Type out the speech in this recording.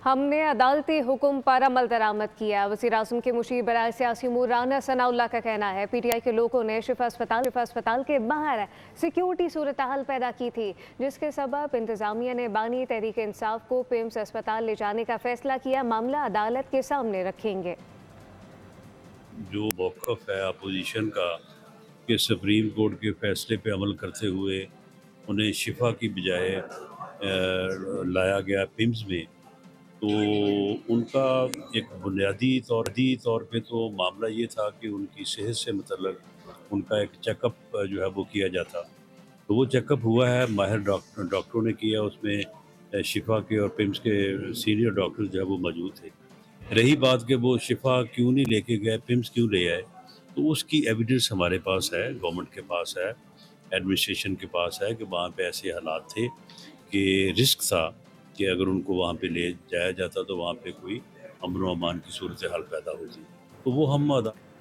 हमने अदालती हुक्म पर अमल दरामद किया। वज़ीर-ए-आज़म के मुशीर बराए सियासी उमूर राना सनाउल्लाह का कहना है पीटीआई के लोगों ने शिफा अस्पताल के बाहर सिक्योरिटी सूरत हाल पैदा की थी, जिसके सबब इंतजामिया ने बानी तहरीक इंसाफ को पिम्स अस्पताल ले जाने का फैसला किया। मामला अदालत के सामने रखेंगे। जो मौक़िफ़ है अपोजिशन का कि सुप्रीम कोर्ट के फैसले पे अमल करते हुए उन्हें शिफा की बजाय लाया गया पिम्स में, तो उनका एक बुनियादी तौर पे तो मामला ये था कि उनकी सेहत से मतलब उनका एक चेकअप जो है वो किया जाता। तो वो चेकअप हुआ है, माहिर डॉक्टरों ने किया, उसमें शिफा के और पिम्स के सीनियर डॉक्टर जो है वो मौजूद थे। रही बात कि वो शिफा क्यों नहीं लेके गए, पिम्स क्यों ले आए, तो उसकी एविडेंस हमारे पास है, गवर्नमेंट के पास है, एडमिनिस्ट्रेशन के पास है कि वहाँ पे ऐसे हालात थे कि रिस्क था कि अगर उनको वहाँ पे ले जाया जाता तो वहाँ पे कोई अमन व अमान की सूरत हाल पैदा होती। तो वो हम